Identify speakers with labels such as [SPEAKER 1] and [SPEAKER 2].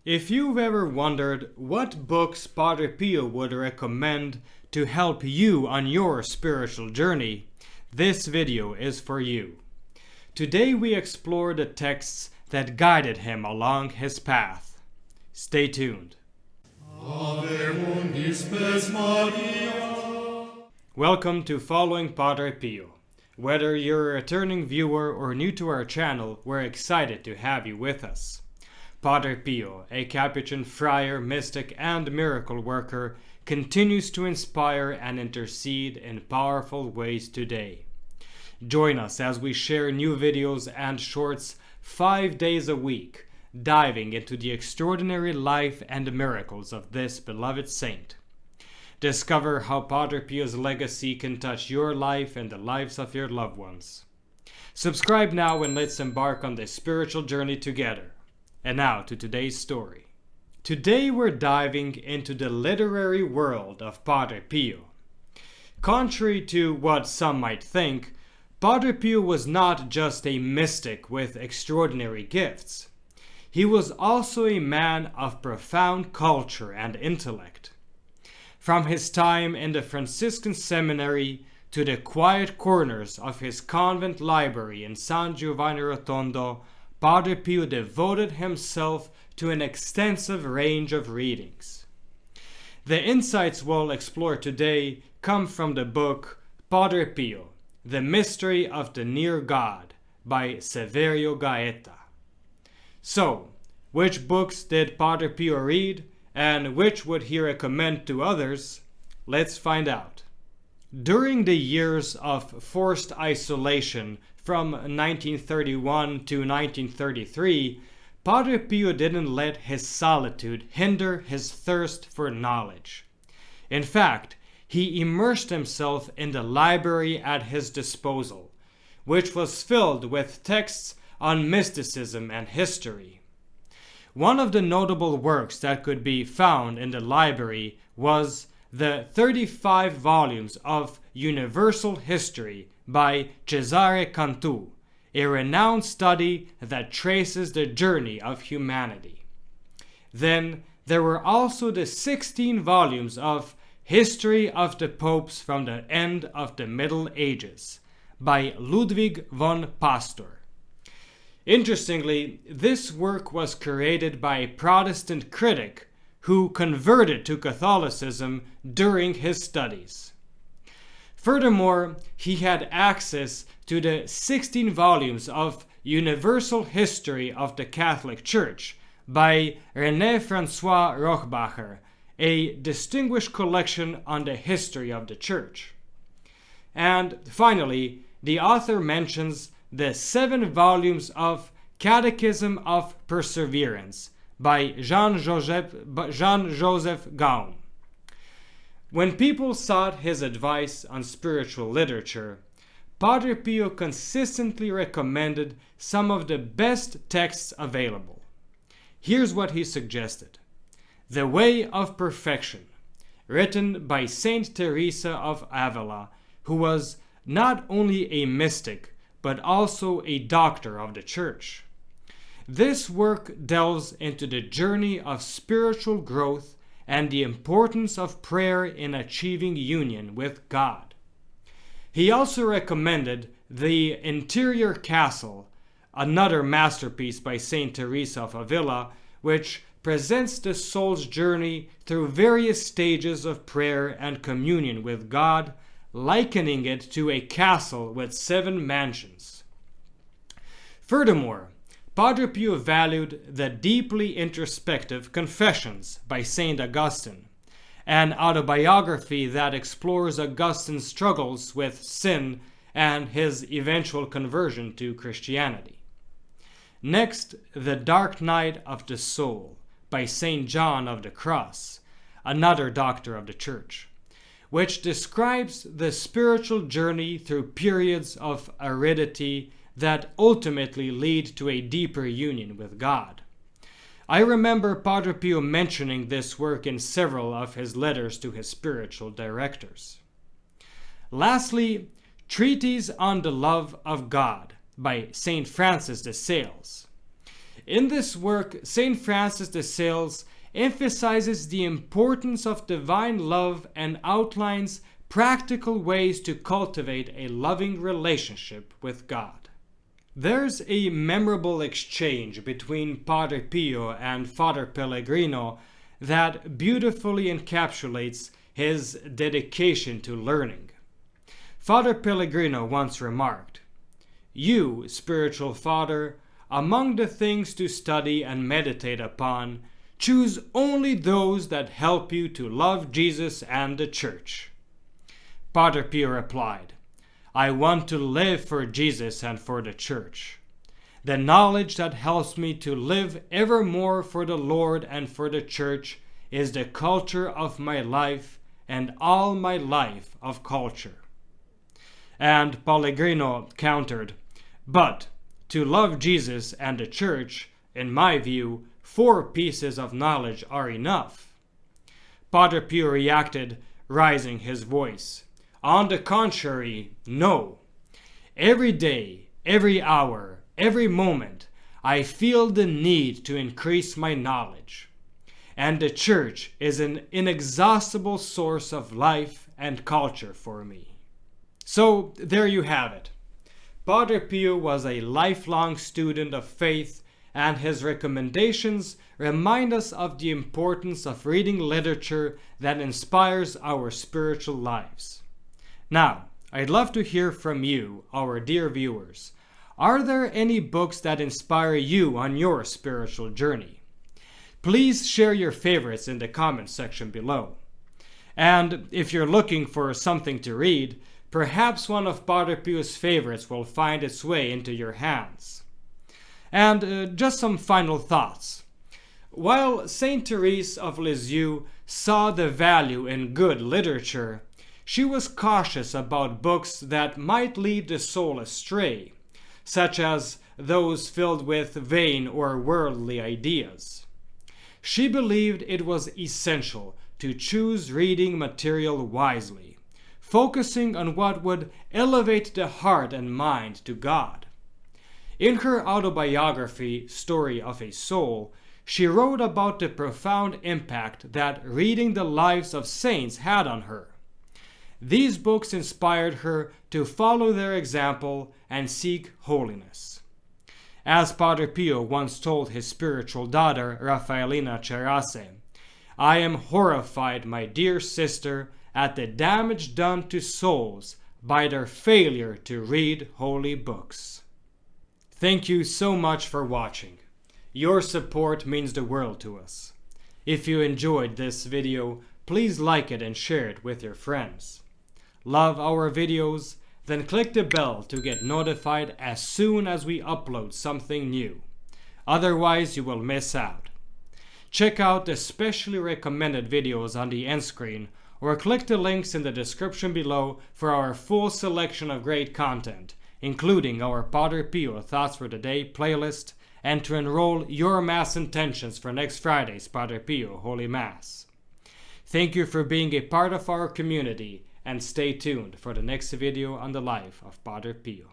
[SPEAKER 1] If you've ever wondered what books Padre Pio would recommend to help you on your spiritual journey, this video is for you. Today we explore the texts that guided him along his path. Stay tuned. Welcome to Following Padre Pio. Whether you're a returning viewer or new to our channel, we're excited to have you with us. Padre Pio, a Capuchin friar, mystic, and miracle worker, continues to inspire and intercede in powerful ways today. Join us as we share new videos and shorts 5 days a week, diving into the extraordinary life and miracles of this beloved saint. Discover how Padre Pio's legacy can touch your life and the lives of your loved ones. Subscribe now and let's embark on this spiritual journey together. And now to today's story. Today we're diving into the literary world of Padre Pio. Contrary to what some might think, Padre Pio was not just a mystic with extraordinary gifts. He was also a man of profound culture and intellect. From his time in the Franciscan seminary to the quiet corners of his convent library in San Giovanni Rotondo, Padre Pio devoted himself to an extensive range of readings. The insights we'll explore today come from the book Padre Pio, The Mystery of the Near God by Saverio Gaeta. So, which books did Padre Pio read, and which would he recommend to others? Let's find out. During the years of forced isolation from 1931 to 1933, Padre Pio didn't let his solitude hinder his thirst for knowledge. In fact, he immersed himself in the library at his disposal, which was filled with texts on mysticism and history. One of the notable works that could be found in the library was the 35 volumes of Universal History by Cesare Cantu, a renowned study that traces the journey of humanity. Then there were also the 16 volumes of History of the Popes from the End of the Middle Ages by Ludwig von Pastor. Interestingly, this work was created by a Protestant critic who converted to Catholicism during his studies. Furthermore, he had access to the 16 volumes of Universal History of the Catholic Church by René Francois Rochbacher, a distinguished collection on the history of the Church. And finally, the author mentions the 7 volumes of Catechism of Perseverance by Jean-Joseph Gaume. When people sought his advice on spiritual literature, Padre Pio consistently recommended some of the best texts available. Here's what he suggested. The Way of Perfection, written by Saint Teresa of Ávila, who was not only a mystic, but also a doctor of the Church. This work delves into the journey of spiritual growth and the importance of prayer in achieving union with God. He also recommended The Interior Castle, another masterpiece by Saint Teresa of Ávila, which presents the soul's journey through various stages of prayer and communion with God, likening it to a castle with 7 mansions. Furthermore, Padre Pio valued the deeply introspective Confessions by Saint Augustine, an autobiography that explores Augustine's struggles with sin and his eventual conversion to Christianity. Next, The Dark Night of the Soul by Saint John of the Cross, another doctor of the Church, which describes the spiritual journey through periods of aridity that ultimately lead to a deeper union with God. I remember Padre Pio mentioning this work in several of his letters to his spiritual directors. Lastly, Treatise on the Love of God by Saint Francis de Sales. In this work, St. Francis de Sales emphasizes the importance of divine love and outlines practical ways to cultivate a loving relationship with God. There's a memorable exchange between Padre Pio and Father Pellegrino that beautifully encapsulates his dedication to learning. Father Pellegrino once remarked, "You, spiritual father, among the things to study and meditate upon, choose only those that help you to love Jesus and the Church." Padre Pio replied, "I want to live for Jesus and for the Church. The knowledge that helps me to live ever more for the Lord and for the Church is the culture of my life and all my life of culture." And Pellegrino countered, "But to love Jesus and the Church, in my view, 4 pieces of knowledge are enough." Padre Pio reacted, raising his voice, "On the contrary, no. Every day, every hour, every moment, I feel the need to increase my knowledge. And the Church is an inexhaustible source of life and culture for me." So there you have it. Padre Pio was a lifelong student of faith, and his recommendations remind us of the importance of reading literature that inspires our spiritual lives. Now, I'd love to hear from you, our dear viewers. Are there any books that inspire you on your spiritual journey? Please share your favorites in the comments section below. And if you're looking for something to read, perhaps one of Padre Pio's favorites will find its way into your hands. And just some final thoughts. While Saint Teresa of Lisieux saw the value in good literature, she was cautious about books that might lead the soul astray, such as those filled with vain or worldly ideas. She believed it was essential to choose reading material wisely, focusing on what would elevate the heart and mind to God. In her autobiography, Story of a Soul, she wrote about the profound impact that reading the lives of saints had on her. These books inspired her to follow their example and seek holiness. As Padre Pio once told his spiritual daughter, Raffaellina Cerace, "I am horrified, my dear sister, at the damage done to souls by their failure to read holy books." Thank you so much for watching. Your support means the world to us. If you enjoyed this video, please like it and share it with your friends. Love our videos? Then click the bell to get notified as soon as we upload something new. Otherwise, you will miss out. Check out the specially recommended videos on the end screen, or click the links in the description below for our full selection of great content, including our Padre Pio Thoughts for the Day playlist, and to enroll your Mass intentions for next Friday's Padre Pio Holy Mass. Thank you for being a part of our community, and stay tuned for the next video on the life of Padre Pio.